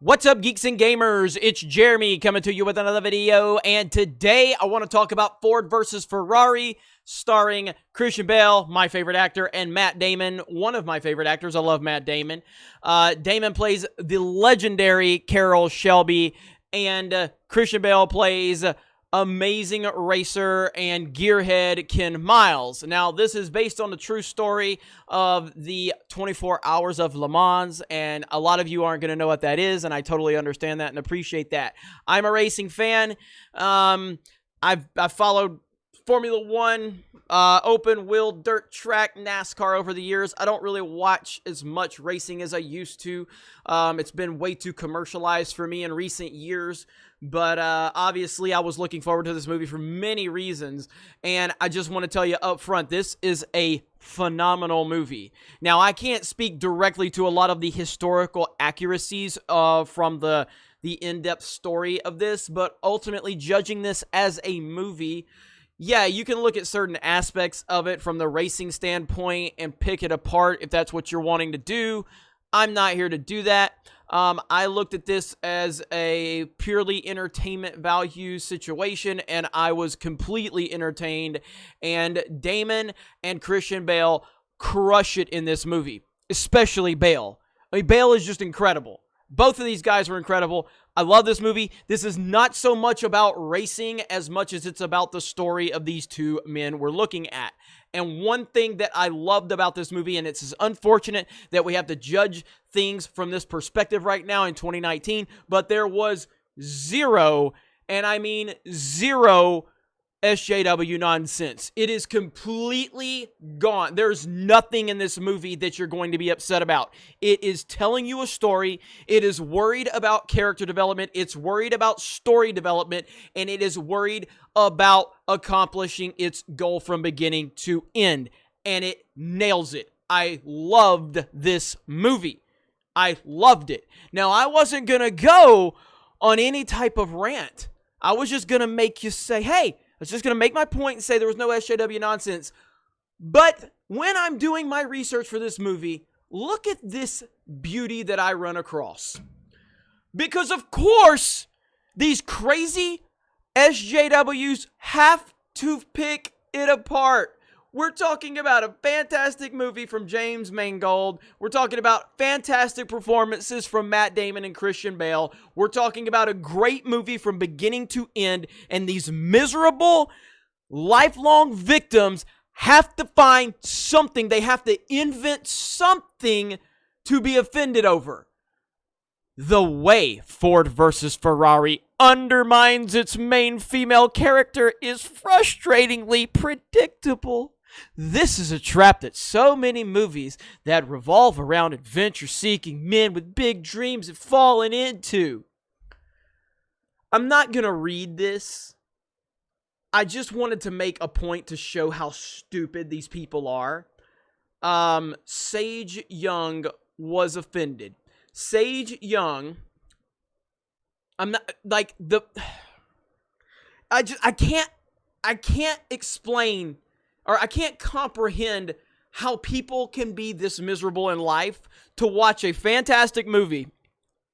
What's up, geeks and gamers? It's Jeremy coming to you with another video, and today I want to talk about Ford versus Ferrari, starring Christian Bale, my favorite actor, and Matt Damon, one of my favorite actors. I love Matt Damon. Damon plays the legendary Carroll Shelby, and Christian Bale plays amazing racer and gearhead Ken Miles. Now, this is based on the true story of the 24 Hours of Le Mans, and a lot of you aren't going to know what that is, and I totally understand that and appreciate that. I'm a racing fan. I've followed Formula One, open wheel, dirt track, NASCAR over the years. I don't really watch as much racing as I used to. It's been way too commercialized for me in recent years. But obviously, I was looking forward to this movie for many reasons. And I just want to tell you up front, this is a phenomenal movie. Now, I can't speak directly to a lot of the historical accuracies from the in-depth story of this. But ultimately, judging this as a movie, yeah, you can look at certain aspects of it from the racing standpoint and pick it apart if that's what you're wanting to do. I'm not here to do that. I looked at this as a purely entertainment value situation, and I was completely entertained. And Damon and Christian Bale crush it in this movie, especially Bale. I mean, Bale is just incredible. Both of these guys were incredible. I love this movie. This is not so much about racing as much as it's about the story of these two men we're looking at. And one thing that I loved about this movie, and it's unfortunate that we have to judge things from this perspective right now in 2019, but there was zero, and I mean zero, SJW nonsense. It is completely gone. There's nothing in this movie that you're going to be upset about. It is telling you a story. It is worried about character development. It's worried about story development. And it is worried about accomplishing its goal from beginning to end. And it nails it. I loved this movie. I loved it. Now, I wasn't going to go on any type of rant. I was just going to make you say, hey, I was just going to make my point and say there was no SJW nonsense. But when I'm doing my research for this movie, look at this beauty that I run across. Because, of course, these crazy SJWs have to pick it apart. We're talking about a fantastic movie from James Mangold. We're talking about fantastic performances from Matt Damon and Christian Bale. We're talking about a great movie from beginning to end. And these miserable, lifelong victims have to find something. They have to invent something to be offended over. The way Ford versus Ferrari undermines its main female character is frustratingly predictable. This is a trap that so many movies that revolve around adventure-seeking men with big dreams have fallen into. I'm not going to read this. I just wanted to make a point to show how stupid these people are. Sage Young was offended. Sage Young, I'm not, like, I can't explain, or I can't comprehend how people can be this miserable in life to watch a fantastic movie,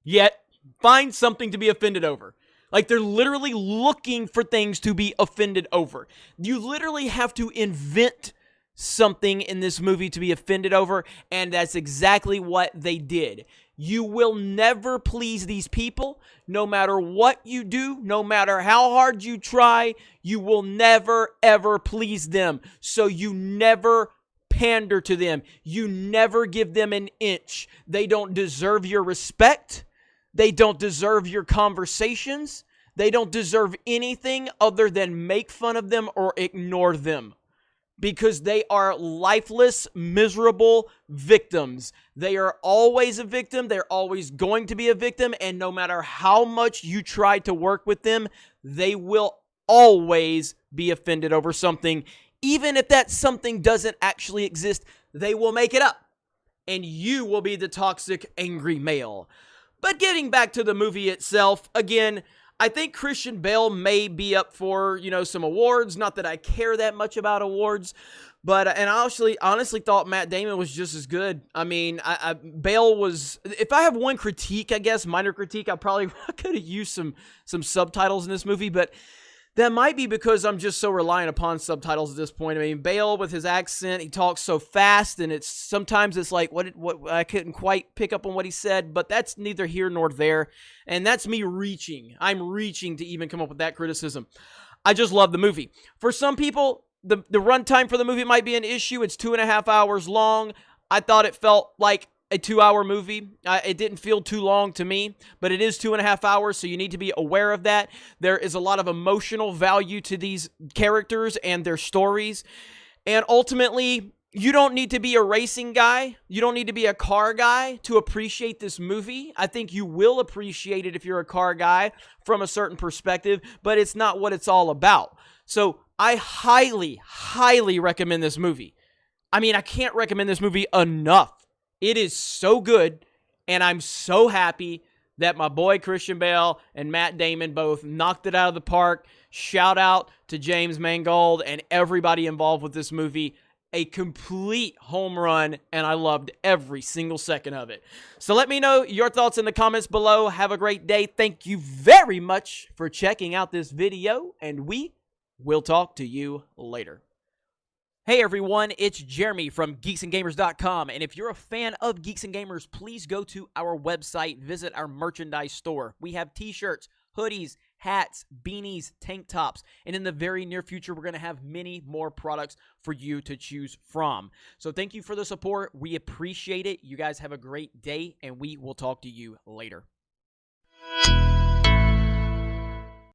yet find something to be offended over. Like, they're literally looking for things to be offended over. You literally have to invent something in this movie to be offended over, and that's exactly what they did. You will never please these people. No matter what you do, no matter how hard you try, you will never, ever please them. So you never pander to them. You never give them an inch. They don't deserve your respect. They don't deserve your conversations. They don't deserve anything other than make fun of them or ignore them. Because they are lifeless, miserable victims. They are always a victim. They're always going to be a victim. And no matter how much you try to work with them, they will always be offended over something. Even if that something doesn't actually exist, they will make it up. And you will be the toxic, angry male. But getting back to the movie itself, again, I think Christian Bale may be up for, some awards. Not that I care that much about awards. But and I honestly thought Matt Damon was just as good. I mean, Bale was. If I have one critique, I guess minor critique, I probably could have used some subtitles in this movie, but that might be because I'm just so reliant upon subtitles at this point. I mean, Bale with his accent, he talks so fast, and sometimes it's like what I couldn't quite pick up on what he said, but that's neither here nor there, and that's me reaching. I'm reaching to even come up with that criticism. I just love the movie. For some people, the runtime for the movie might be an issue. It's 2.5 hours long. I thought it felt like a 2-hour movie. It didn't feel too long to me, but it is 2.5 hours, so you need to be aware of that. There is a lot of emotional value to these characters and their stories, and ultimately, you don't need to be a racing guy. You don't need to be a car guy to appreciate this movie. I think you will appreciate it if you're a car guy from a certain perspective, but it's not what it's all about. So I highly, highly recommend this movie. I mean, I can't recommend this movie enough. It is so good, and I'm so happy that my boy Christian Bale and Matt Damon both knocked it out of the park. Shout out to James Mangold and everybody involved with this movie. A complete home run, and I loved every single second of it. So let me know your thoughts in the comments below. Have a great day. Thank you very much for checking out this video, and we will talk to you later. Hey everyone, it's Jeremy from geeksandgamers.com, and if you're a fan of Geeks and Gamers, please go to our website, visit our merchandise store. We have t-shirts, hoodies, hats, beanies, tank tops, and in the very near future, we're going to have many more products for you to choose from. So thank you for the support. We appreciate it. You guys have a great day, and we will talk to you later.